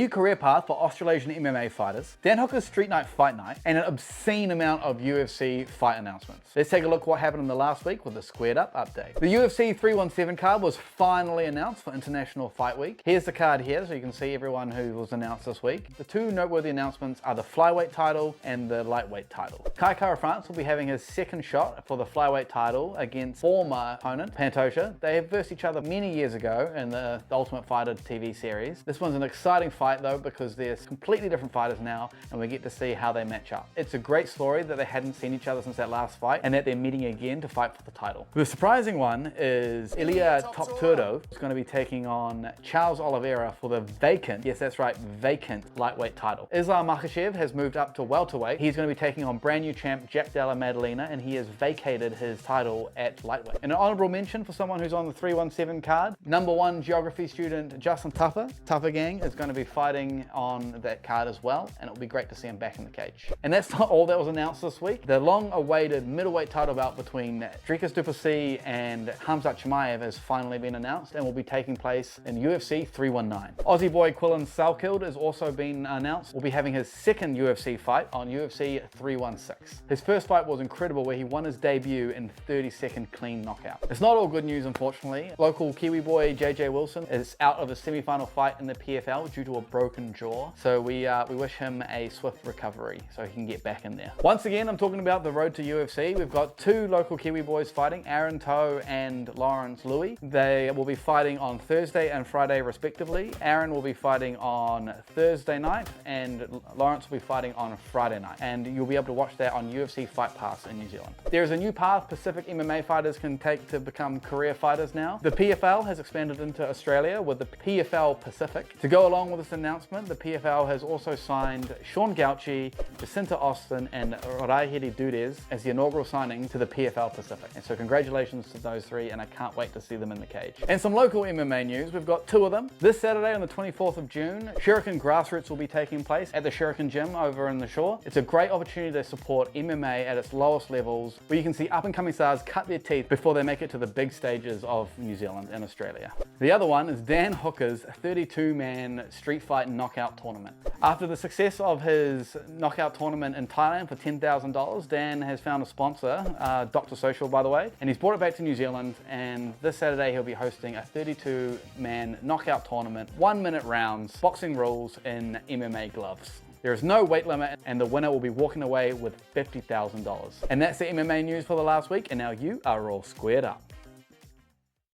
new career path for Australasian MMA fighters, Dan Hooker's Street Night Fight Night, and an obscene amount of UFC fight announcements. Let's take a look at what happened in the last week with the Squared Up update. The UFC 317 card was finally announced for International Fight Week. Here's the card here so you can see everyone who was announced this week. The two noteworthy announcements are the flyweight title and the lightweight title. Kai Kara-France will be having his second shot for the flyweight title against former opponent Pantoja. They have versed each other many years ago in the Ultimate Fighter TV series. This one's an exciting fight though because they're completely different fighters now and we get to see how they match up. It's a great story that they hadn't seen each other since that last fight and that they're meeting again to fight for the title. The surprising one is Ilia Topuria is going to be taking on Charles Oliveira for the vacant, yes that's right, vacant lightweight title. Islam Makhachev has moved up to welterweight. He's going to be taking on brand new champ Jack Della Maddalena and he has vacated his title at lightweight. And an honorable mention for someone who's on the 317 card, #1 geography student Justin Tuffer, Tuffer Gang, is going to be fighting on that card as well, and it'll be great to see him back in the cage. And that's not all that was announced this week. The long-awaited middleweight title bout between Dricus du Plessis and Khamzat Chimaev has finally been announced and will be taking place in UFC 319. Aussie boy Quillan Salkeld has also been announced. Will be having his second UFC fight on UFC 316. His first fight was incredible where he won his debut in 30-second clean knockout. It's not all good news unfortunately. Local Kiwi boy JJ Wilson is out of his semi-final fight in the PFL due to a broken jaw. So we wish him a swift recovery so he can get back in there. Once again, I'm talking about the road to UFC. We've got two local Kiwi boys fighting, Aaron Toe and Lawrence Louis. They will be fighting on Thursday and Friday respectively. Aaron will be fighting on Thursday night and Lawrence will be fighting on Friday night. And you'll be able to watch that on UFC Fight Pass in New Zealand. There is a new path Pacific MMA fighters can take to become career fighters now. The PFL has expanded into Australia with the PFL Pacific. To go along with this announcement, the PFL has also signed Sean Gauchi, Jacinta Austin, and Raihiri Dudez as the inaugural signing to the PFL Pacific. And so congratulations to those three, and I can't wait to see them in the cage. And some local MMA news, we've got two of them. This Saturday on the 24th of June, Shuriken Grassroots will be taking place at the Shuriken Gym over in the Shore. It's a great opportunity to support MMA at its lowest levels, where you can see up-and-coming stars cut their teeth before they make it to the big stages of New Zealand and Australia. The other one is Dan Hooker's 32-man street fight knockout tournament. After the success of his knockout tournament in Thailand for $10,000, Dan has found a sponsor, Dr. Social by the way, and he's brought it back to New Zealand, and this Saturday he'll be hosting a 32-man knockout tournament, 1-minute rounds, boxing rules in MMA gloves. There is no weight limit and the winner will be walking away with $50,000. And that's the MMA news for the last week, and now you are all squared up.